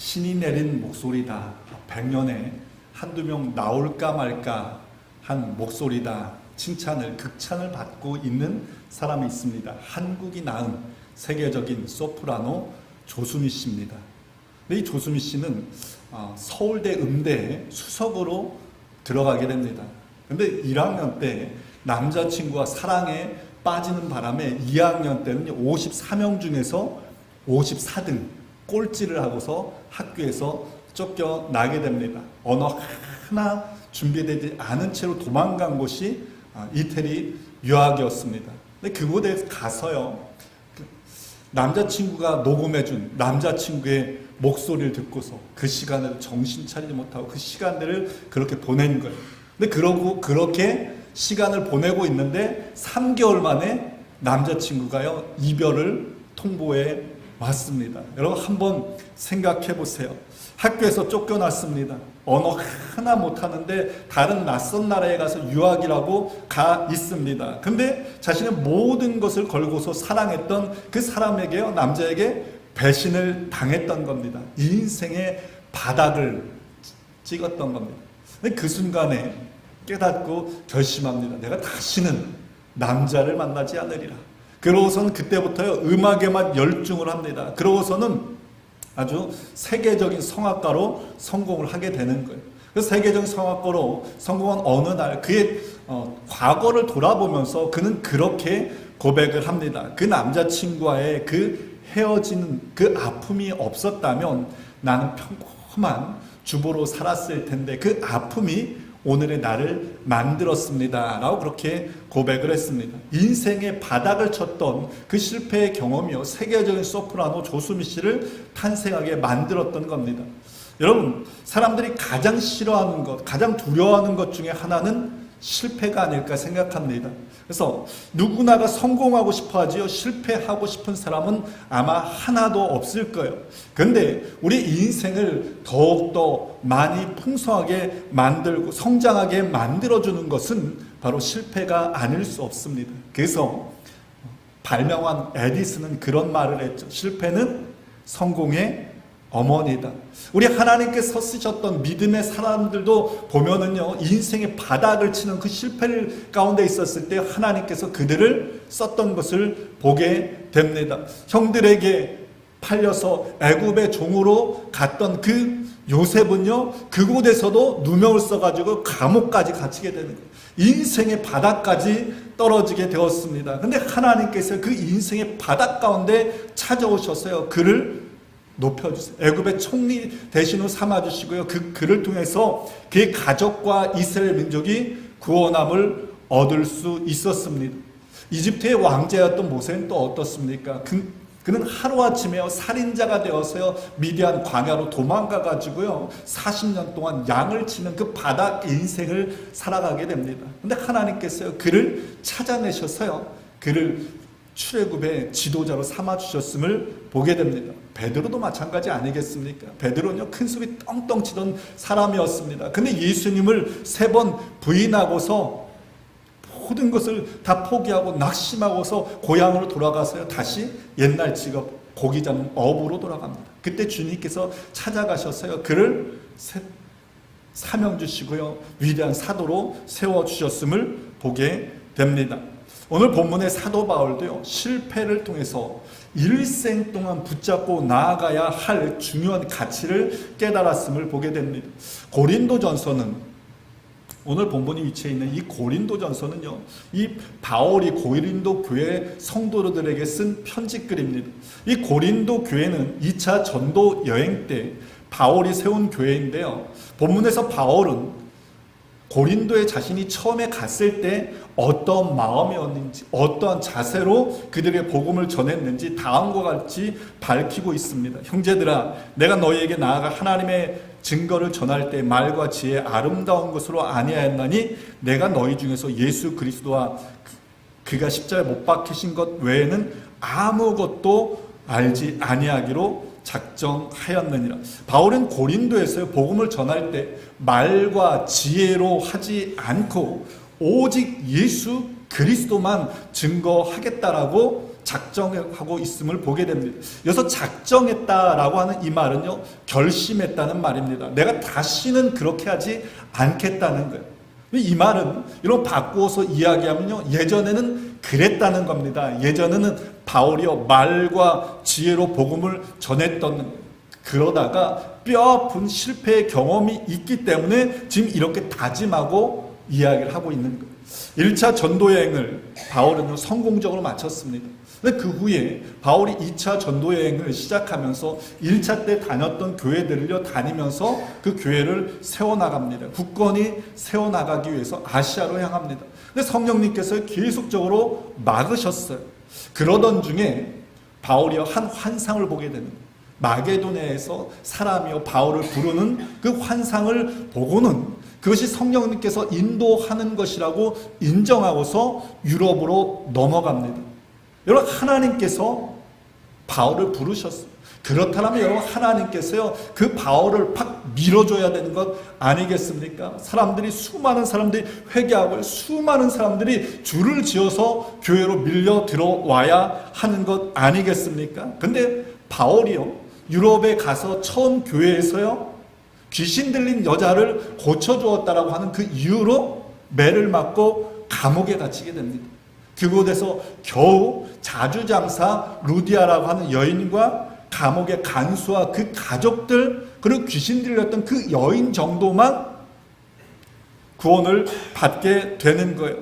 신이 내린 목소리다. 100년에 한두 명 나올까 말까 한 목소리다. 칭찬을, 극찬을 받고 있는 사람이 있습니다. 한국이 낳은 세계적인 소프라노 조수미 씨입니다. 근데 이 조수미 씨는 서울대 음대에 수석으로 들어가게 됩니다. 근데 1학년 때 남자친구와 사랑에 빠지는 바람에 2학년 때는 54명 중에서 54등 꼴찌를 하고서 학교에서 쫓겨나게 됩니다. 언어 하나 준비되지 않은 채로 도망간 곳이 이태리 유학이었습니다. 근데 그곳에 가서요, 남자친구가 녹음해준 남자친구의 목소리를 듣고서 그 시간을 정신 차리지 못하고 그 시간들을 그렇게 보낸 거예요. 근데 그렇게 시간을 보내고 있는데 3개월 만에 남자친구가요, 이별을 통보해 왔습니다. 여러분 한번 생각해 보세요. 학교에서 쫓겨났습니다. 언어 하나 못하는데 다른 낯선 나라에 가서 유학이라고 가 있습니다. 근데 자신의 모든 것을 걸고서 사랑했던 그 사람에게요, 남자에게 배신을 당했던 겁니다. 인생의 바닥을 찍었던 겁니다. 근데 그 순간에 깨닫고 결심합니다. 내가 다시는 남자를 만나지 않으리라. 그러고서는 그때부터요, 음악에만 열중을 합니다. 그러고서는 아주 세계적인 성악가로 성공을 하게 되는 거예요. 그 세계적인 성악가로 성공한 어느 날 그의 과거를 돌아보면서 그는 그렇게 고백을 합니다. 그 남자친구와의 그 헤어지는 그 아픔이 없었다면 나는 평범한 주부로 살았을 텐데 그 아픔이 오늘의 나를 만들었습니다 라고 그렇게 고백을 했습니다. 인생의 바닥을 쳤던 그 실패의 경험이요, 세계적인 소프라노 조수미 씨를 탄생하게 만들었던 겁니다. 여러분, 사람들이 가장 싫어하는 것, 가장 두려워하는 것 중에 하나는 실패가 아닐까 생각합니다. 그래서 누구나가 성공하고 싶어 하지요, 실패하고 싶은 사람은 아마 하나도 없을 거예요. 그런데 우리 인생을 더욱더 많이 풍성하게 만들고 성장하게 만들어주는 것은 바로 실패가 아닐 수 없습니다. 그래서 발명한 에디슨은 그런 말을 했죠. 실패는 성공의 어머니다. 우리 하나님께서 쓰셨던 믿음의 사람들도 보면은요, 인생의 바닥을 치는 그 실패를 가운데 있었을 때 하나님께서 그들을 썼던 것을 보게 됩니다. 형들에게 팔려서 애굽의 종으로 갔던 그 요셉은요, 그곳에서도 누명을 써가지고 감옥까지 갇히게 되는 거예요. 인생의 바닥까지 떨어지게 되었습니다. 근데 하나님께서 그 인생의 바닥 가운데 찾아오셨어요. 그를 높여주세요. 애굽의 총리 대신으로 삼아주시고요. 그를 통해서 그의 가족과 이스라엘 민족이 구원함을 얻을 수 있었습니다. 이집트의 왕자였던 모세는 또 어떻습니까? 그는 하루아침에 살인자가 되어서요, 미디안 광야로 도망가가지고요, 40년 동안 양을 치는 그 바닥 인생을 살아가게 됩니다. 근데 하나님께서요, 그를 찾아내셔서요, 그를 출애굽의 지도자로 삼아주셨음을 보게 됩니다. 베드로도 마찬가지 아니겠습니까? 베드로는요, 큰 소리 떵떵 치던 사람이었습니다. 근데 예수님을 3번 부인하고서 모든 것을 다 포기하고 낙심하고서 고향으로 돌아가서요, 다시 옛날 직업 고기 잡는 업으로 돌아갑니다. 그때 주님께서 찾아가셔서요, 그를 사명 주시고요, 위대한 사도로 세워주셨음을 보게 됩니다. 오늘 본문의 사도 바울도요, 실패를 통해서 일생 동안 붙잡고 나아가야 할 중요한 가치를 깨달았음을 보게 됩니다. 고린도전서는, 오늘 본문이 위치해 있는 이 고린도전서는요, 이 바울이 고린도 교회 성도들에게 쓴 편지글입니다. 이 고린도 교회는 2차 전도 여행 때 바울이 세운 교회인데요, 본문에서 바울은 고린도에 자신이 처음에 갔을 때 어떤 마음이었는지, 어떠한 자세로 그들의 복음을 전했는지 다음과 같이 밝히고 있습니다. 형제들아, 내가 너희에게 나아가 하나님의 증거를 전할 때 말과 지혜 아름다운 것으로 아니하였나니 내가 너희 중에서 예수 그리스도와 그가 십자가에 못 박히신 것 외에는 아무것도 알지 아니하기로 작정하였느니라. 바울은 고린도에서 복음을 전할 때 말과 지혜로 하지 않고 오직 예수 그리스도만 증거하겠다라고 작정하고 있음을 보게 됩니다. 여기서 작정했다라고 하는 이 말은요, 결심했다는 말입니다. 내가 다시는 그렇게 하지 않겠다는 거예요. 이 말은 이런 바꾸어서 이야기하면요, 예전에는 그랬다는 겁니다. 예전에는 바울이요, 말과 지혜로 복음을 전했던 거예요. 그러다가 뼈아픈 실패의 경험이 있기 때문에 지금 이렇게 다짐하고 이야기를 하고 있는 거예요. 1차 전도여행을 바울은 성공적으로 마쳤습니다. 근데 그 후에 바울이 2차 전도여행을 시작하면서 1차 때 다녔던 교회들을 다니면서 그 교회를 세워나갑니다. 굳건히 세워나가기 위해서 아시아로 향합니다. 근데 성령님께서 계속적으로 막으셨어요. 그러던 중에 바울이 한 환상을 보게 됩니다. 마게도냐에서 사람이요 바울을 부르는 그 환상을 보고는 그것이 성령님께서 인도하는 것이라고 인정하고서 유럽으로 넘어갑니다. 여러분, 하나님께서 바울을 부르셨어요. 그렇다면 여러분, 하나님께서요 그 바울을 팍 밀어줘야 되는 것 아니겠습니까? 수많은 사람들이 회개하고 수많은 사람들이 줄을 지어서 교회로 밀려 들어와야 하는 것 아니겠습니까? 근데 바울이요 유럽에 가서 처음 교회에서요 귀신 들린 여자를 고쳐주었다라고 하는 그 이유로 매를 맞고 감옥에 갇히게 됩니다. 그곳에서 겨우 자주장사 루디아라고 하는 여인과 감옥의 간수와 그 가족들 그리고 귀신 들렸던 그 여인 정도만 구원을 받게 되는 거예요.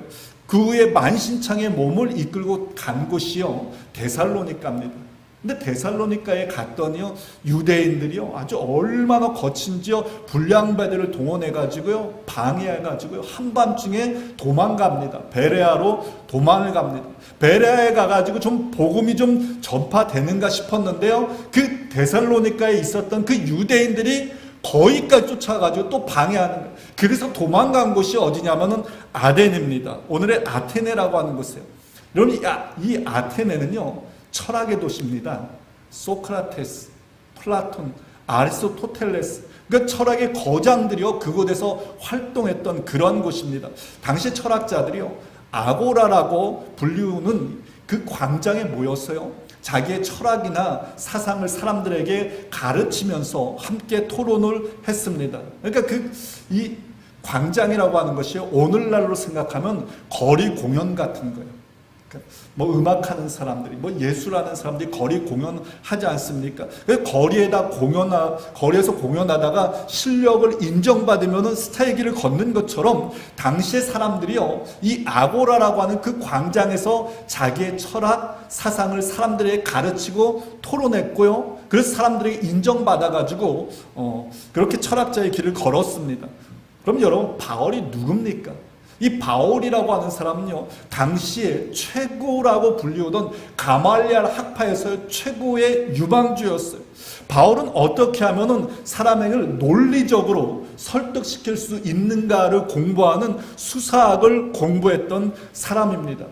그 후에 만신창의 몸을 이끌고 간 곳이요 데살로니가입니다. 근데 데살로니가에 갔더니요 유대인들이요 아주 얼마나 거친지요 불량배들을 동원해가지고요 방해해가지고요 한밤중에 도망갑니다. 베레아로 도망을 갑니다. 베레아에 가가지고 좀 복음이 좀 전파되는가 싶었는데요 그 데살로니가에 있었던 그 유대인들이 거기까지 쫓아가지고 또 방해하는 거예요. 그래서 도망간 곳이 어디냐면은 아덴입니다. 오늘의 아테네라고 하는 곳이에요. 여러분, 이 아테네는요 철학의 도시입니다. 소크라테스, 플라톤, 아리스토텔레스, 그러니까 철학의 거장들이요 그곳에서 활동했던 그런 곳입니다. 당시 철학자들이요 아고라라고 불리우는 그 광장에 모였어요. 자기의 철학이나 사상을 사람들에게 가르치면서 함께 토론을 했습니다. 그러니까 이 광장이라고 하는 것이 오늘날로 생각하면 거리 공연 같은 거예요. 뭐 음악하는 사람들이, 뭐 예술하는 사람들이 거리 공연하지 않습니까? 거리에서 공연하다가 실력을 인정받으면 스타의 길을 걷는 것처럼 당시의 사람들이요, 이 아고라라고 하는 그 광장에서 자기의 철학, 사상을 사람들에게 가르치고 토론했고요. 그래서 사람들에게 인정받아가지고 그렇게 철학자의 길을 걸었습니다. 그럼 여러분, 바울이 누굽니까? 이 바울이라고 하는 사람은요 당시에 최고라고 불리우던 가말리알 학파에서 최고의 유망주였어요. 바울은 어떻게 하면은 사람에게 논리적으로 설득시킬 수 있는가를 공부하는 수사학을 공부했던 사람입니다.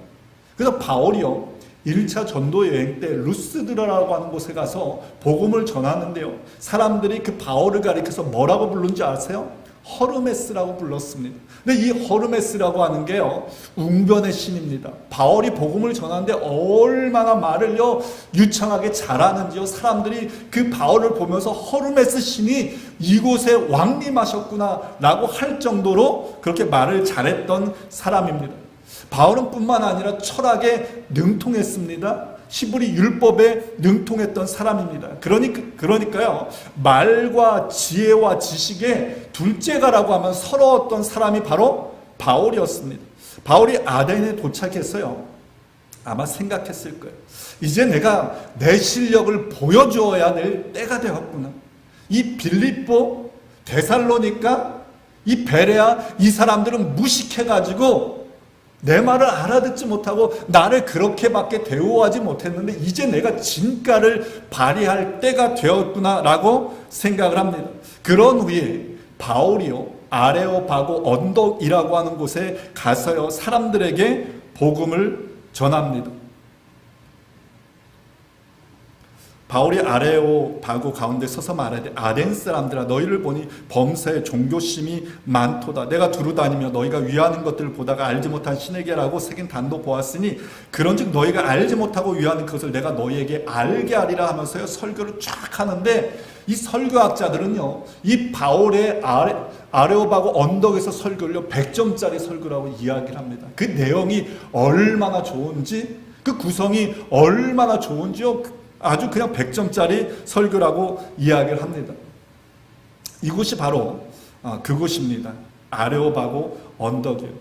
그래서 바울이요 1차 전도 여행 때 루스드라라고 하는 곳에 가서 복음을 전하는데요 사람들이 그 바울을 가리켜서 뭐라고 부르는지 아세요? 허르메스라고 불렀습니다. 근데 이 허르메스라고 하는 게요 웅변의 신입니다. 바울이 복음을 전하는데 얼마나 말을요 유창하게 잘하는지요 사람들이 그 바울을 보면서 허르메스 신이 이곳에 왕림하셨구나 라고 할 정도로 그렇게 말을 잘했던 사람입니다. 바울은 뿐만 아니라 철학에 능통했습니다. 히브리 율법에 능통했던 사람입니다. 그러니까요 말과 지혜와 지식의 둘째가라고 하면 서러웠던 사람이 바로 바울이었습니다. 바울이 아덴에 도착했어요. 아마 생각했을 거예요. 이제 내가 내 실력을 보여주어야 될 때가 되었구나. 이 빌립보, 데살로니가, 이 베레아, 이 사람들은 무식해가지고 내 말을 알아듣지 못하고 나를 그렇게밖에 대우하지 못했는데 이제 내가 진가를 발휘할 때가 되었구나 라고 생각을 합니다. 그런 후에 바울이요 아레오바고 언덕이라고 하는 곳에 가서요 사람들에게 복음을 전합니다. 바울이 아레오바고 가운데 서서 말하되 아덴 사람들아 너희를 보니 범사에 종교심이 많도다. 내가 두루다니며 너희가 위하는 것들을 보다가 알지 못한 신에게라고 새긴 단도 보았으니 그런즉 너희가 알지 못하고 위하는 것을 내가 너희에게 알게 하리라 하면서요 설교를 쫙 하는데, 이 설교학자들은요 이 바울의 아레오바고 언덕에서 설교를 100점짜리 설교라고 이야기를 합니다. 그 내용이 얼마나 좋은지, 그 구성이 얼마나 좋은지요 아주 그냥 100점짜리 설교라고 이야기를 합니다. 이곳이 바로 그곳입니다. 아레오바고 언덕이에요.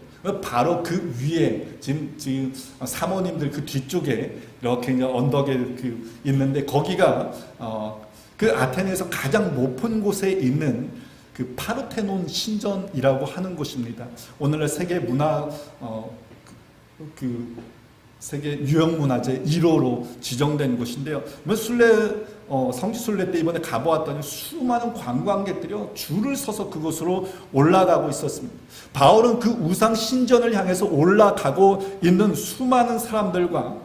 바로 그 위에 지금 사모님들 그 뒤쪽에 이렇게 이제 언덕에 있는데, 거기가 그 아테네에서 가장 높은 곳에 있는 그 파르테논 신전이라고 하는 곳입니다. 오늘날 세계 문화 세계 유형문화재 1호로 지정된 곳인데요. 성지순례 때 이번에 가보았더니 수많은 관광객들이 줄을 서서 그곳으로 올라가고 있었습니다. 바울은 그 우상 신전을 향해서 올라가고 있는 수많은 사람들과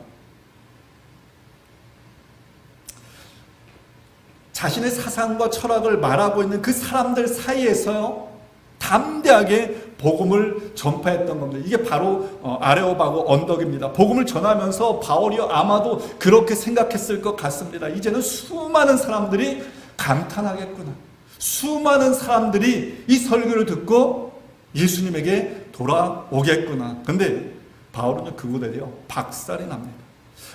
자신의 사상과 철학을 말하고 있는 그 사람들 사이에서요 담대하게 복음을 전파했던 겁니다. 이게 바로 아레오바고 언덕입니다. 복음을 전하면서 바울이 아마도 그렇게 생각했을 것 같습니다. 이제는 수많은 사람들이 감탄하겠구나. 수많은 사람들이 이 설교를 듣고 예수님에게 돌아오겠구나. 근데 바울은 그곳에요 박살이 납니다.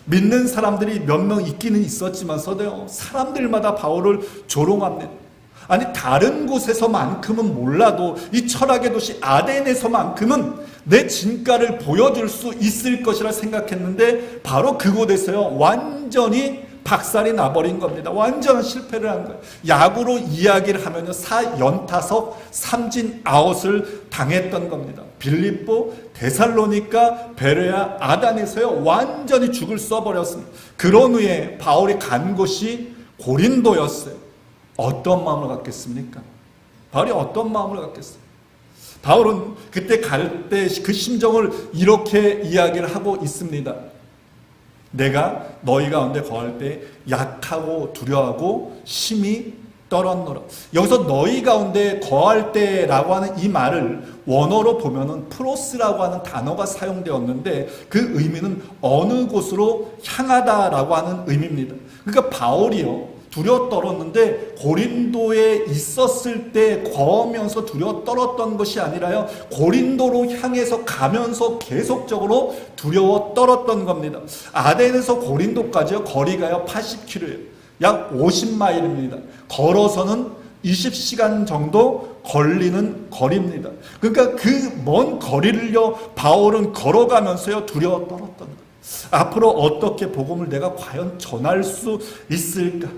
믿는 사람들이 몇 명 있기는 있었지만서도요 사람들마다 바울을 조롱합니다. 아니 다른 곳에서만큼은 몰라도 이 철학의 도시 아덴에서만큼은 내 진가를 보여줄 수 있을 것이라 생각했는데 바로 그곳에서요 완전히 박살이 나버린 겁니다. 완전한 실패를 한 거예요. 야구로 이야기를 하면요 4연타석 3진 아웃을 당했던 겁니다. 빌립보, 데살로니가, 베레아, 아단에서요 완전히 죽을 써버렸습니다. 그런 후에 바울이 간 곳이 고린도였어요. 어떤 마음을 갖겠습니까? 바울이 어떤 마음을 갖겠어요? 바울은 그때 갈 때 그 심정을 이렇게 이야기를 하고 있습니다. 내가 너희 가운데 거할 때 약하고 두려워하고 심히 떨었노라. 여기서 너희 가운데 거할 때라고 하는 이 말을 원어로 보면은 프로스라고 하는 단어가 사용되었는데 그 의미는 어느 곳으로 향하다라고 하는 의미입니다. 그러니까 바울이요 두려워 떨었는데 고린도에 있었을 때 거하면서 두려워 떨었던 것이 아니라요 고린도로 향해서 가면서 계속적으로 두려워 떨었던 겁니다. 아덴에서 고린도까지요 거리가요 80km예요. 약 50마일입니다. 걸어서는 20시간 정도 걸리는 거리입니다. 그러니까 그 먼 거리를요 바울은 걸어가면서요 두려워 떨었던 거예요. 앞으로 어떻게 복음을 내가 과연 전할 수 있을까?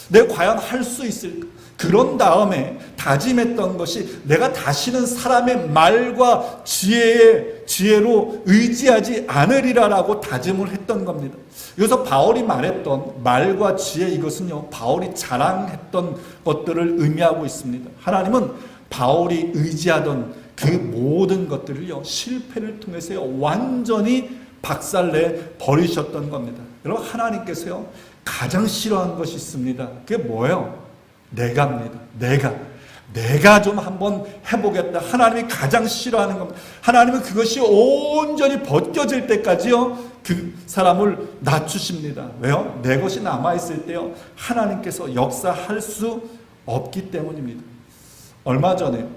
내가 과연 할 수 있을까? 그런 다음에 다짐했던 것이 내가 다시는 사람의 말과 지혜로 의지하지 않으리라라고 다짐을 했던 겁니다. 여기서 바울이 말했던 말과 지혜 이것은요 바울이 자랑했던 것들을 의미하고 있습니다. 하나님은 바울이 의지하던 그 모든 것들을요 실패를 통해서요 완전히 박살내 버리셨던 겁니다. 여러분 하나님께서요 가장 싫어하는 것이 있습니다. 그게 뭐예요? 내가입니다. 내가 좀 한번 해보겠다. 하나님이 가장 싫어하는 겁니다. 하나님은 그것이 온전히 벗겨질 때까지요 그 사람을 낮추십니다. 왜요? 내 것이 남아있을 때요 하나님께서 역사할 수 없기 때문입니다. 얼마 전에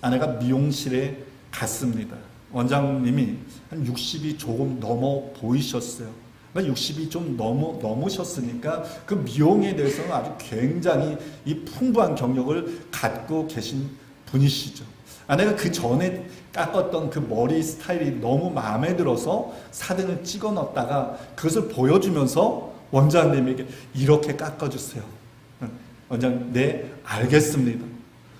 아내가 미용실에 갔습니다. 원장님이 한 60이 조금 넘어 보이셨어요. 60이 좀 넘으셨으니까 그 미용에 대해서는 아주 굉장히 이 풍부한 경력을 갖고 계신 분이시죠. 아내가 그 전에 깎았던 그 머리 스타일이 너무 마음에 들어서 사진을 찍어 넣었다가 그것을 보여주면서 원장님에게 이렇게 깎아주세요. 원장님, 네, 알겠습니다.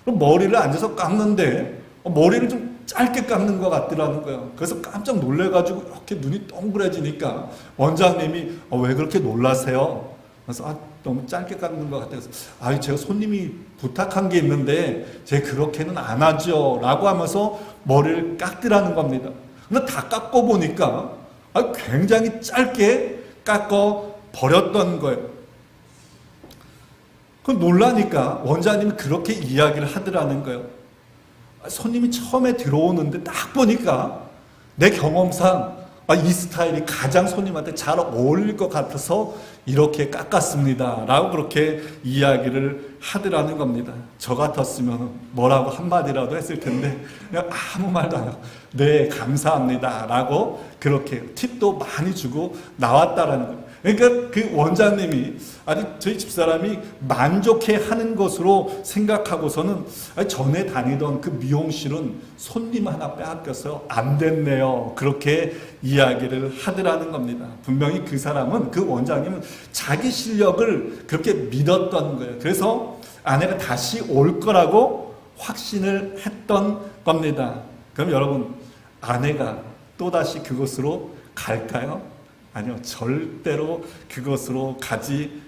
그럼 머리를 앉아서 깎는데 머리를 좀 짧게 깎는 것 같더라는 거예요. 그래서 깜짝 놀래가지고 이렇게 눈이 동그래지니까 원장님이 왜 그렇게 놀라세요? 그래서 너무 짧게 깎는 것 같아서 제가 손님이 부탁한 게 있는데 제가 그렇게는 안 하죠 라고 하면서 머리를 깎더라는 겁니다. 근데 다 깎고 보니까 굉장히 짧게 깎아 버렸던 거예요. 그 놀라니까 원장님이 그렇게 이야기를 하더라는 거예요. 손님이 처음에 들어오는데 딱 보니까 내 경험상 이 스타일이 가장 손님한테 잘 어울릴 것 같아서 이렇게 깎았습니다 라고 그렇게 이야기를 하더라는 겁니다. 저 같았으면 뭐라고 한마디라도 했을 텐데 그냥 아무 말도 안 하고 네 감사합니다 라고 그렇게 팁도 많이 주고 나왔다라는 거예요. 그러니까 그 원장님이 아니 저희 집사람이 만족해하는 것으로 생각하고서는 전에 다니던 그 미용실은 손님 하나 빼앗겨서 안 됐네요 그렇게 이야기를 하더라는 겁니다. 분명히 그 사람은, 그 원장님은 자기 실력을 그렇게 믿었던 거예요. 그래서 아내가 다시 올 거라고 확신을 했던 겁니다. 그럼 여러분, 아내가 또다시 그곳으로 갈까요? 아니요, 절대로 그것으로 가지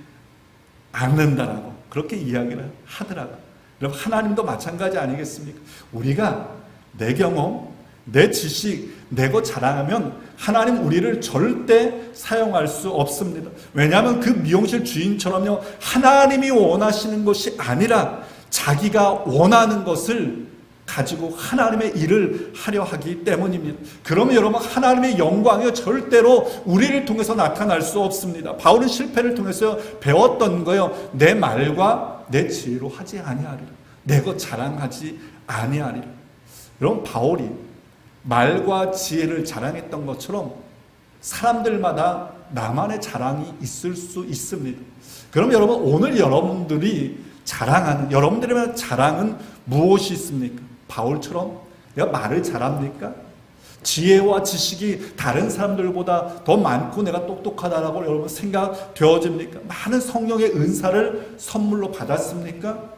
않는다라고 그렇게 이야기를 하더라고요. 여러분, 하나님도 마찬가지 아니겠습니까? 우리가 내 경험, 내 지식, 내 것 자랑하면 하나님 우리를 절대 사용할 수 없습니다. 왜냐하면 그 미용실 주인처럼요, 하나님이 원하시는 것이 아니라 자기가 원하는 것을 가지고 하나님의 일을 하려 하기 때문입니다. 그러면 여러분, 하나님의 영광이 절대로 우리를 통해서 나타날 수 없습니다. 바울은 실패를 통해서 배웠던 거예요. 내 말과 내 지혜로 하지 아니하리라. 내 것 자랑하지 아니하리라. 여러분, 바울이 말과 지혜를 자랑했던 것처럼 사람들마다 나만의 자랑이 있을 수 있습니다. 그럼 여러분, 오늘 여러분들이 자랑하는, 여러분들의 자랑은 무엇이 있습니까? 바울처럼 내가 말을 잘합니까? 지혜와 지식이 다른 사람들보다 더 많고 내가 똑똑하다라고 여러분 생각되어집니까? 많은 성령의 은사를 선물로 받았습니까?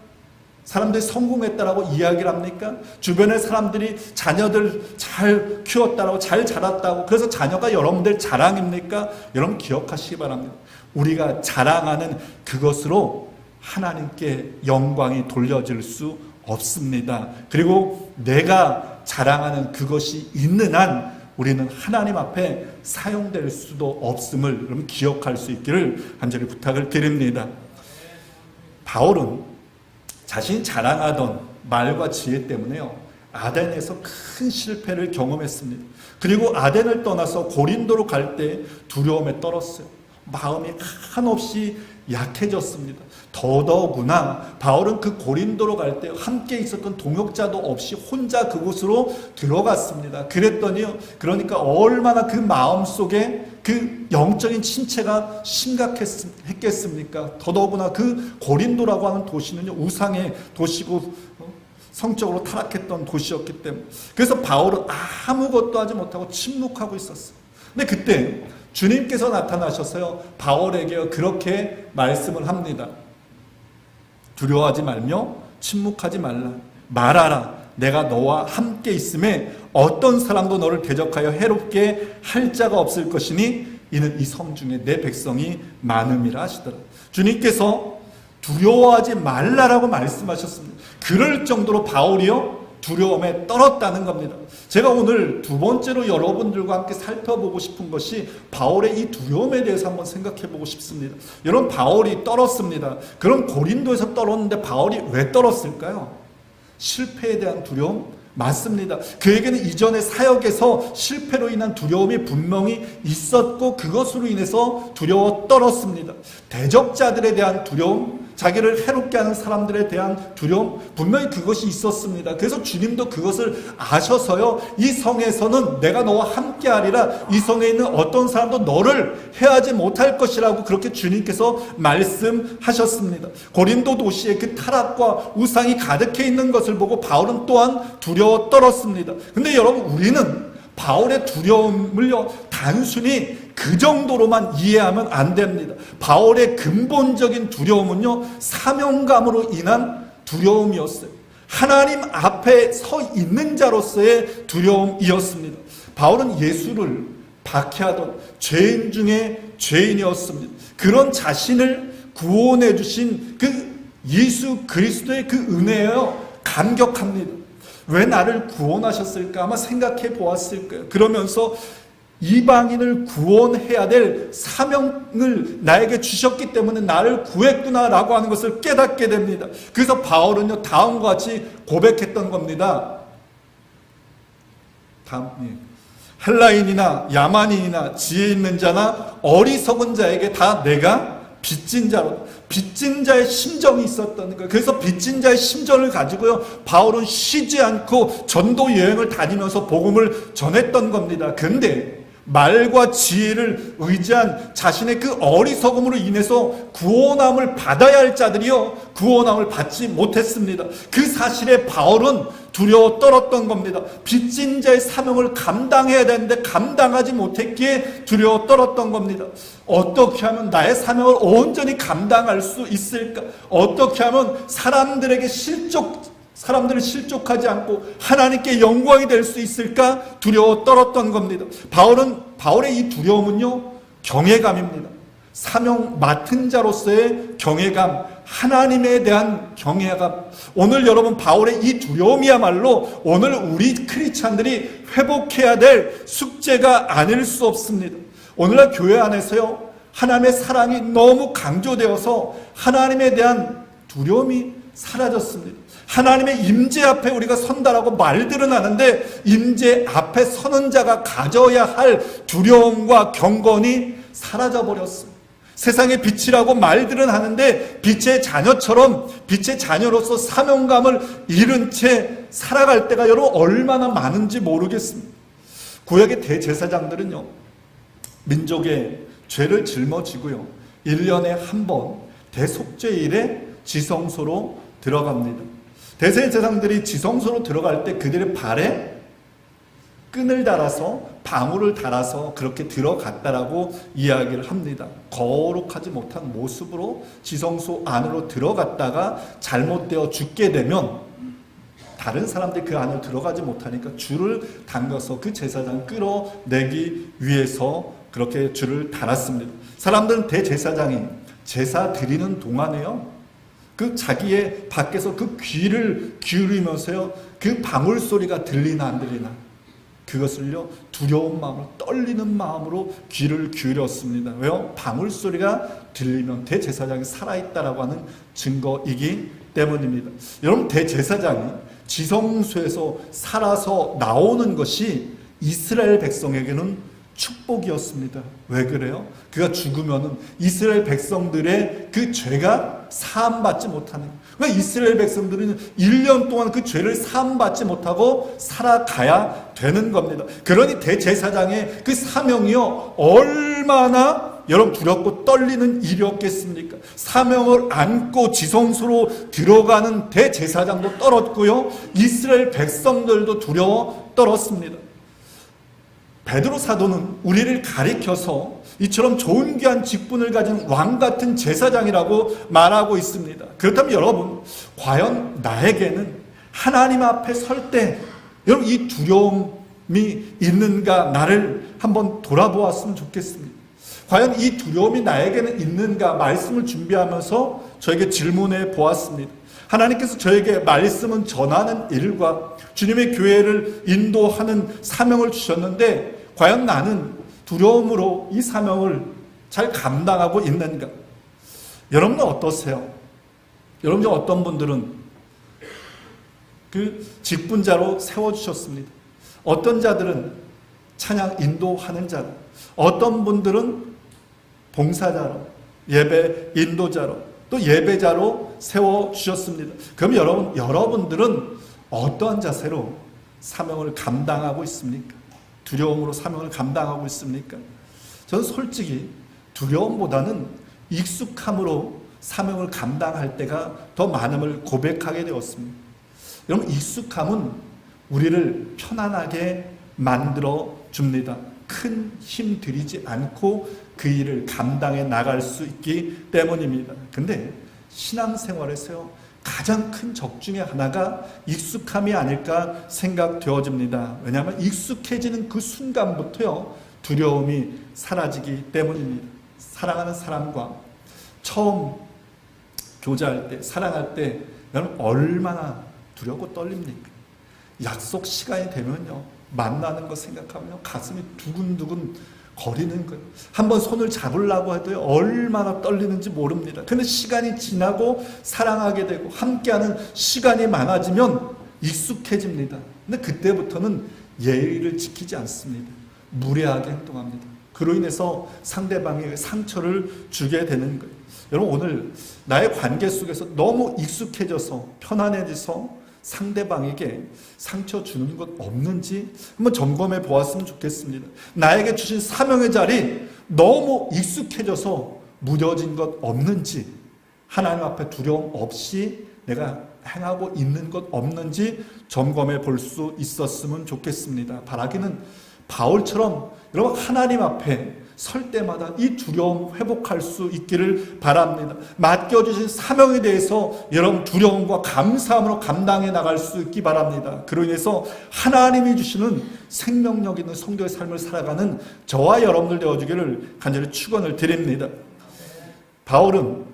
사람들이 성공했다라고 이야기를 합니까? 주변의 사람들이 자녀들 잘 키웠다라고, 잘 자랐다고, 그래서 자녀가 여러분들 자랑입니까? 여러분 기억하시기 바랍니다. 우리가 자랑하는 그것으로 하나님께 영광이 돌려질 수 없습니다. 그리고 내가 자랑하는 그것이 있는 한 우리는 하나님 앞에 사용될 수도 없음을 여러분 기억할 수 있기를 간절히 부탁을 드립니다. 바울은 자신이 자랑하던 말과 지혜 때문에요, 아덴에서 큰 실패를 경험했습니다. 그리고 아덴을 떠나서 고린도로 갈 때 두려움에 떨었어요. 마음이 한없이 약해졌습니다. 더더구나 바울은 그 고린도로 갈 때 함께 있었던 동역자도 없이 혼자 그곳으로 들어갔습니다. 그랬더니요, 그러니까 얼마나 그 마음속에 그 영적인 침체가 심각했겠습니까? 더더구나 그 고린도라고 하는 도시는요, 우상의 도시고 성적으로 타락했던 도시였기 때문에, 그래서 바울은 아무것도 하지 못하고 침묵하고 있었어요. 근데 그때 주님께서 나타나셔서요, 바울에게 그렇게 말씀을 합니다. 두려워하지 말며 침묵하지 말라. 말하라. 내가 너와 함께 있음에 어떤 사람도 너를 대적하여 해롭게 할 자가 없을 것이니 이는 이 성 중에 내 백성이 많음이라 하시더라. 주님께서 두려워하지 말라라고 말씀하셨습니다. 그럴 정도로 바울이요, 두려움에 떨었다는 겁니다. 제가 오늘 두 번째로 여러분들과 함께 살펴보고 싶은 것이 바울의 이 두려움에 대해서 한번 생각해 보고 싶습니다. 여러분, 바울이 떨었습니다. 그럼 고린도에서 떨었는데 바울이 왜 떨었을까요? 실패에 대한 두려움? 맞습니다. 그에게는 이전의 사역에서 실패로 인한 두려움이 분명히 있었고 그것으로 인해서 두려워 떨었습니다. 대적자들에 대한 두려움, 자기를 해롭게 하는 사람들에 대한 두려움, 분명히 그것이 있었습니다. 그래서 주님도 그것을 아셔서요, 이 성에서는 내가 너와 함께하리라. 이 성에 있는 어떤 사람도 너를 해하지 못할 것이라고 그렇게 주님께서 말씀하셨습니다. 고린도 도시에 그 타락과 우상이 가득해 있는 것을 보고 바울은 또한 두려워 떨었습니다. 근데 여러분, 우리는 바울의 두려움을요, 단순히 그 정도로만 이해하면 안 됩니다. 바울의 근본적인 두려움은요, 사명감으로 인한 두려움이었어요. 하나님 앞에 서 있는 자로서의 두려움이었습니다. 바울은 예수를 박해하던 죄인 중에 죄인이었습니다. 그런 자신을 구원해 주신 그 예수 그리스도의 그 은혜에요, 감격합니다. 왜 나를 구원하셨을까? 아마 생각해 보았을 거예요. 그러면서 이방인을 구원해야 될 사명을 나에게 주셨기 때문에 나를 구했구나라고 하는 것을 깨닫게 됩니다. 그래서 바울은요, 다음과 같이 고백했던 겁니다. 헬라인이나 야만인이나 지혜 있는 자나 어리석은 자에게 다 내가 빚진 자로, 빚진 자의 심정이 있었던 거예요. 그래서 빚진 자의 심정을 가지고요, 바울은 쉬지 않고 전도 여행을 다니면서 복음을 전했던 겁니다. 근데 말과 지혜를 의지한 자신의 그 어리석음으로 인해서 구원함을 받아야 할 자들이요, 구원함을 받지 못했습니다. 그 사실에 바울은 두려워 떨었던 겁니다. 빚진 자의 사명을 감당해야 되는데 감당하지 못했기에 두려워 떨었던 겁니다. 어떻게 하면 나의 사명을 온전히 감당할 수 있을까? 어떻게 하면 사람들을 실족하지 않고 하나님께 영광이 될 수 있을까? 두려워 떨었던 겁니다. 바울의 이 두려움은요, 경외감입니다. 사명 맡은 자로서의 경외감, 하나님에 대한 경외감. 오늘 여러분, 바울의 이 두려움이야말로 오늘 우리 크리스찬들이 회복해야 될 숙제가 아닐 수 없습니다. 오늘날 교회 안에서요, 하나님의 사랑이 너무 강조되어서 하나님에 대한 두려움이 사라졌습니다. 하나님의 임재 앞에 우리가 선다라고 말들은 하는데, 임재 앞에 서는 자가 가져야 할 두려움과 경건이 사라져버렸습니다. 세상의 빛이라고 말들은 하는데, 빛의 자녀처럼 빛의 자녀로서 사명감을 잃은 채 살아갈 때가 여러분 얼마나 많은지 모르겠습니다. 구약의 대제사장들은요, 민족의 죄를 짊어지고요, 1년에 한 번 대속죄일에 지성소로 들어갑니다. 대제사장들이 지성소로 들어갈 때 그들의 발에 끈을 달아서, 방울을 달아서 그렇게 들어갔다라고 이야기를 합니다. 거룩하지 못한 모습으로 지성소 안으로 들어갔다가 잘못되어 죽게 되면 다른 사람들이 그 안으로 들어가지 못하니까 줄을 당겨서 그 제사장 끌어내기 위해서 그렇게 줄을 달았습니다. 사람들은 대제사장이 제사 드리는 동안에요, 그 자기의 밖에서 그 귀를 기울이면서요, 그 방울 소리가 들리나 안 들리나, 그것을요, 두려운 마음으로, 떨리는 마음으로 귀를 기울였습니다. 왜요? 방울 소리가 들리면 대제사장이 살아있다라고 하는 증거이기 때문입니다. 여러분, 대제사장이 지성소에서 살아서 나오는 것이 이스라엘 백성에게는 축복이었습니다. 왜 그래요? 그가 죽으면은 이스라엘 백성들의 그 죄가 사함받지 못하는 거예요. 그러니까 이스라엘 백성들은 1년 동안 그 죄를 사함받지 못하고 살아가야 되는 겁니다. 그러니 대제사장의 그 사명이요, 얼마나 여러분 두렵고 떨리는 일이었겠습니까? 사명을 안고 지성소로 들어가는 대제사장도 떨었고요, 이스라엘 백성들도 두려워 떨었습니다. 베드로 사도는 우리를 가리켜서 이처럼 좋은 귀한 직분을 가진 왕 같은 제사장이라고 말하고 있습니다. 그렇다면 여러분, 과연 나에게는 하나님 앞에 설 때 여러분 이 두려움이 있는가, 나를 한번 돌아보았으면 좋겠습니다. 과연 이 두려움이 나에게는 있는가, 말씀을 준비하면서 저에게 질문해 보았습니다. 하나님께서 저에게 말씀은 전하는 일과 주님의 교회를 인도하는 사명을 주셨는데, 과연 나는 두려움으로 이 사명을 잘 감당하고 있는가? 여러분은 어떠세요? 여러분 중 어떤 분들은 그 직분자로 세워주셨습니다. 어떤 자들은 찬양 인도하는 자로, 어떤 분들은 봉사자로, 예배 인도자로, 또 예배자로 세워주셨습니다. 그럼 여러분들은 어떠한 자세로 사명을 감당하고 있습니까? 두려움으로 사명을 감당하고 있습니까? 저는 솔직히 두려움보다는 익숙함으로 사명을 감당할 때가 더 많음을 고백하게 되었습니다. 여러분, 익숙함은 우리를 편안하게 만들어 줍니다. 큰 힘 들이지 않고 그 일을 감당해 나갈 수 있기 때문입니다. 근데 신앙생활에서요, 가장 큰 적 중에 하나가 익숙함이 아닐까 생각되어집니다. 왜냐하면 익숙해지는 그 순간부터요, 두려움이 사라지기 때문입니다. 사랑하는 사람과 처음 교제할 때, 사랑할 때 여러분 얼마나 두렵고 떨립니까? 약속 시간이 되면요, 만나는 것 생각하면 가슴이 두근두근 거리는 거예요. 한번 손을 잡으려고 해도 얼마나 떨리는지 모릅니다. 근데 시간이 지나고 사랑하게 되고 함께하는 시간이 많아지면 익숙해집니다. 근데 그때부터는 예의를 지키지 않습니다. 무례하게 행동합니다. 그로 인해서 상대방에게 상처를 주게 되는 거예요. 여러분, 오늘 나의 관계 속에서 너무 익숙해져서 편안해져서 상대방에게 상처 주는 것 없는지 한번 점검해 보았으면 좋겠습니다. 나에게 주신 사명의 자리 너무 익숙해져서 무뎌진 것 없는지, 하나님 앞에 두려움 없이 내가 행하고 있는 것 없는지 점검해 볼 수 있었으면 좋겠습니다. 바라기는 바울처럼 여러분 하나님 앞에 설 때마다 이 두려움 회복할 수 있기를 바랍니다. 맡겨주신 사명에 대해서 여러분 두려움과 감사함으로 감당해 나갈 수 있기 바랍니다. 그로 인해서 하나님이 주시는 생명력 있는 성도의 삶을 살아가는 저와 여러분들 되어주기를 간절히 축원을 드립니다. 바울은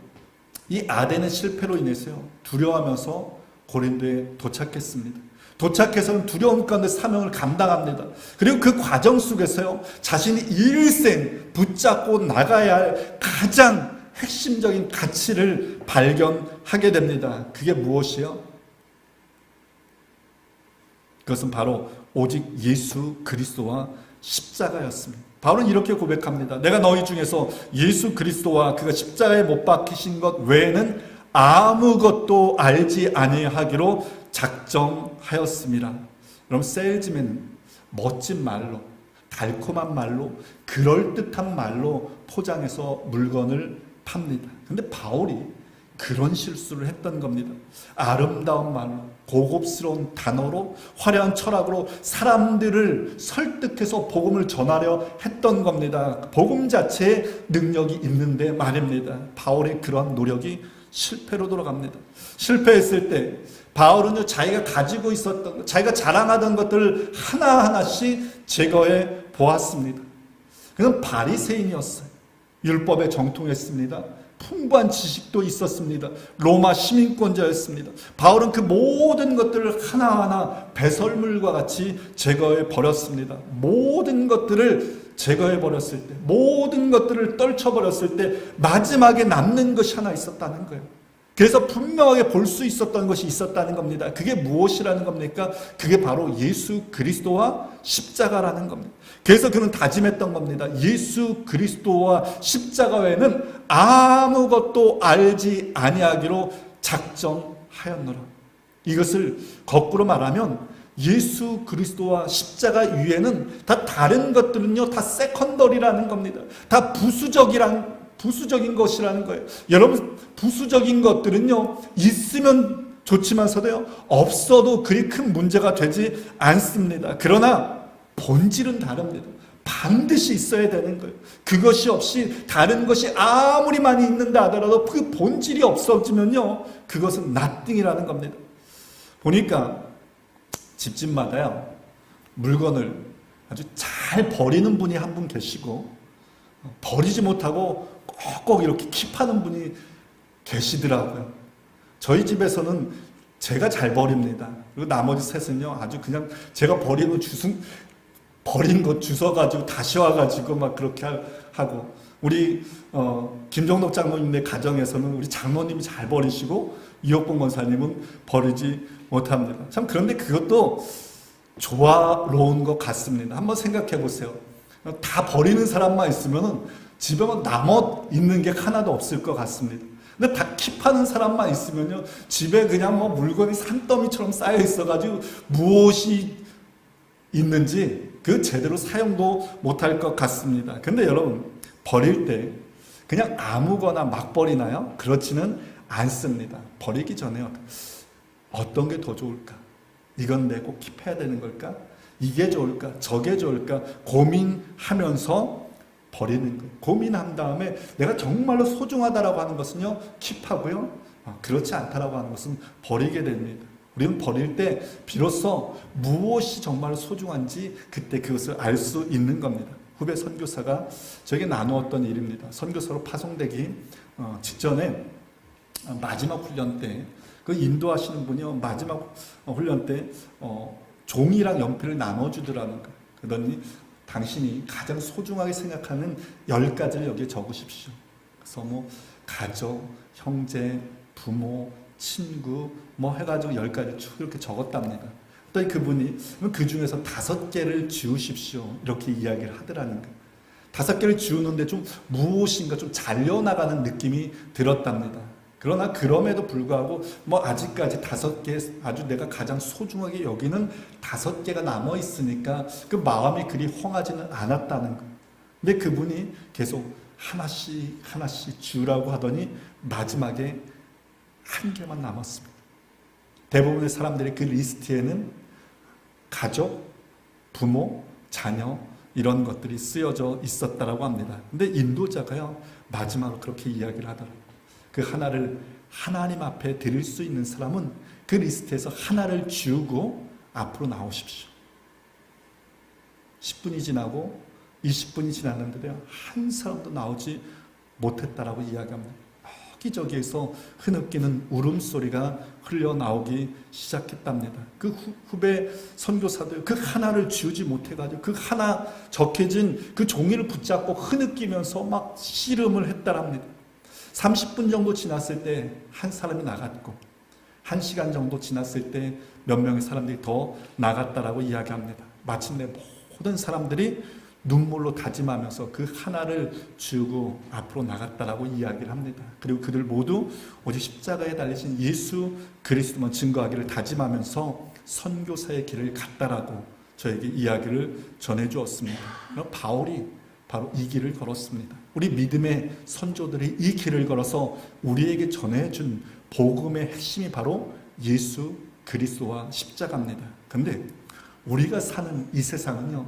이 아덴의 실패로 인해서요 두려워하면서 고린도에 도착했습니다. 도착해서는 두려움 가운데 사명을 감당합니다. 그리고 그 과정 속에서요 자신이 일생 붙잡고 나가야 할 가장 핵심적인 가치를 발견하게 됩니다. 그게 무엇이요? 그것은 바로 오직 예수 그리스도와 십자가였습니다. 바울은 이렇게 고백합니다. 내가 너희 중에서 예수 그리스도와 그가 십자가에 못 박히신 것 외에는 아무것도 알지 아니하기로 작정하였습니다. 여러분, 세일즈맨 멋진 말로, 달콤한 말로, 그럴듯한 말로 포장해서 물건을 팝니다. 근데 바울이 그런 실수를 했던 겁니다. 아름다운 말로, 고급스러운 단어로, 화려한 철학으로 사람들을 설득해서 복음을 전하려 했던 겁니다. 복음 자체에 능력이 있는데 말입니다. 바울의 그러한 노력이 실패로 돌아갑니다. 실패했을 때 바울은요 자기가 가지고 있었던 것, 자기가 자랑하던 것들을 하나하나씩 제거해 보았습니다. 그는 바리새인이었어요. 율법에 정통했습니다. 풍부한 지식도 있었습니다. 로마 시민권자였습니다. 바울은 그 모든 것들을 하나하나 배설물과 같이 제거해 버렸습니다. 모든 것들을 제거해 버렸을 때, 모든 것들을 떨쳐 버렸을 때 마지막에 남는 것이 하나 있었다는 거예요. 그래서 분명하게 볼 수 있었던 것이 있었다는 겁니다. 그게 무엇이라는 겁니까? 그게 바로 예수 그리스도와 십자가라는 겁니다. 그래서 그는 다짐했던 겁니다. 예수 그리스도와 십자가 외에는 아무것도 알지 아니하기로 작정하였노라. 이것을 거꾸로 말하면 예수 그리스도와 십자가 위에는 다 다른 것들은요 다 세컨더리라는 겁니다. 다 부수적인 것이라는 거예요. 여러분, 부수적인 것들은요 있으면 좋지만서도요 없어도 그리 큰 문제가 되지 않습니다. 그러나 본질은 다릅니다. 반드시 있어야 되는 거예요. 그것이 없이 다른 것이 아무리 많이 있는다 하더라도 그 본질이 없어지면요 그것은 nothing이라는 겁니다. 보니까 집집마다요 물건을 아주 잘 버리는 분이 한 분 계시고 버리지 못하고 꼭꼭 이렇게 킵하는 분이 계시더라고요. 저희 집에서는 제가 잘 버립니다. 그리고 나머지 셋은요 아주 그냥 제가 버린 거 주워가지고 다시 와가지고 막 그렇게 하고, 우리 김종덕 장로님의 가정에서는 우리 장로님이 잘 버리시고 이혁봉 권사님은 버리지 못합니다. 참 그런데 그것도 조화로운 것 같습니다. 한번 생각해 보세요. 다 버리는 사람만 있으면 집에 남아 있는 게 하나도 없을 것 같습니다. 근데 다 킵하는 사람만 있으면요 집에 그냥 뭐 물건이 산더미처럼 쌓여 있어가지고 무엇이 있는지 그 제대로 사용도 못할 것 같습니다. 근데 여러분, 버릴 때 그냥 아무거나 막 버리나요? 그렇지는 않습니다. 버리기 전에 어떤 게 더 좋을까? 이건 내가 꼭 킵해야 되는 걸까? 이게 좋을까? 저게 좋을까? 고민하면서 버리는 거예요. 고민한 다음에 내가 정말로 소중하다라고 하는 것은요 킵하고요, 그렇지 않다라고 하는 것은 버리게 됩니다. 우리는 버릴 때 비로소 무엇이 정말 소중한지 그때 그것을 알 수 있는 겁니다. 후배 선교사가 저에게 나누었던 일입니다. 선교사로 파송되기 직전에 마지막 훈련 때 그 인도하시는 분이요 마지막 훈련 때 종이랑 연필을 나눠주더라는 거예요. 그러더니 당신이 가장 소중하게 생각하는 10가지를 여기에 적으십시오. 그래서 뭐 가족, 형제, 부모, 친구 뭐 해가지고 10가지 쭉 이렇게 적었답니다. 또 그분이 그 중에서 5개를 지우십시오 이렇게 이야기를 하더라는 거예요. 5개를 지우는데 좀 무엇인가 좀 잘려나가는 느낌이 들었답니다. 그러나 그럼에도 불구하고 뭐 아직까지 5개 아주 내가 가장 소중하게 여기는 5개가 남아 있으니까 그 마음이 그리 헝하지는 않았다는 거예요. 근데 그분이 계속 하나씩 하나씩 지우라고 하더니 마지막에 1개만 남았습니다. 대부분의 사람들의 그 리스트에는 가족, 부모, 자녀 이런 것들이 쓰여져 있었다라고 합니다. 근데 인도자가요 마지막으로 그렇게 이야기를 하더라고요. 그 하나를 하나님 앞에 드릴 수 있는 사람은 그 리스트에서 하나를 지우고 앞으로 나오십시오. 10분이 지나고 20분이 지났는데도 한 사람도 나오지 못했다라고 이야기합니다. 여기저기에서 흐느끼는 울음소리가 흘러나오기 시작했답니다. 그 후배 선교사들 그 하나를 지우지 못해가지고 그 하나 적혀진 그 종이를 붙잡고 흐느끼면서 막 씨름을 했다랍니다. 30분 정도 지났을 때 한 사람이 나갔고 1시간 정도 지났을 때 몇 명의 사람들이 더 나갔다라고 이야기합니다. 마침내 모든 사람들이 눈물로 다짐하면서 그 하나를 지우고 앞으로 나갔다라고 이야기를 합니다. 그리고 그들 모두 오직 십자가에 달리신 예수 그리스도만 증거하기를 다짐하면서 선교사의 길을 갔다라고 저에게 이야기를 전해주었습니다. 바울이 바로 이 길을 걸었습니다. 우리 믿음의 선조들이 이 길을 걸어서 우리에게 전해준 복음의 핵심이 바로 예수 그리스도와 십자가입니다. 그런데 우리가 사는 이 세상은요,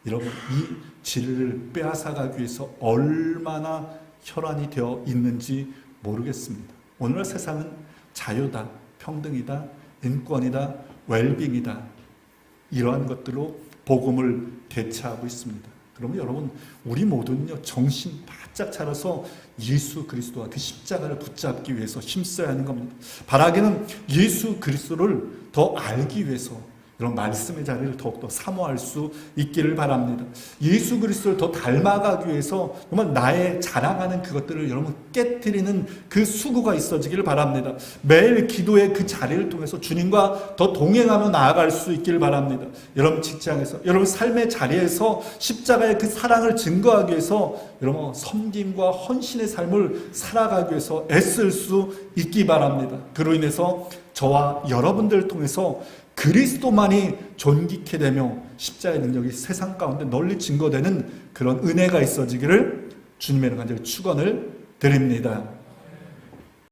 여러분 이 진리를 빼앗아가기 위해서 얼마나 혈안이 되어 있는지 모르겠습니다. 오늘날 세상은 자유다, 평등이다, 인권이다, 웰빙이다 이러한 것들로 복음을 대체하고 있습니다. 그러면 여러분 우리 모두는요 정신 바짝 차려서 예수 그리스도와 그 십자가를 붙잡기 위해서 힘써야 하는 겁니다. 바라기는 예수 그리스도를 더 알기 위해서 이런 말씀의 자리를 더욱더 사모할 수 있기를 바랍니다. 예수 그리스도를 더 닮아가기 위해서 정말 나의 자랑하는 그것들을 여러분 깨트리는 그 수고가 있어지기를 바랍니다. 매일 기도의 그 자리를 통해서 주님과 더 동행하며 나아갈 수 있기를 바랍니다. 여러분 직장에서, 여러분 삶의 자리에서 십자가의 그 사랑을 증거하기 위해서 여러분 섬김과 헌신의 삶을 살아가기 위해서 애쓸 수 있기 바랍니다. 그로 인해서 저와 여러분들을 통해서 그리스도만이 존귀케 되며 십자가의 능력이 세상 가운데 널리 증거되는 그런 은혜가 있어지기를 주님의 이름 간절히 축원을 드립니다.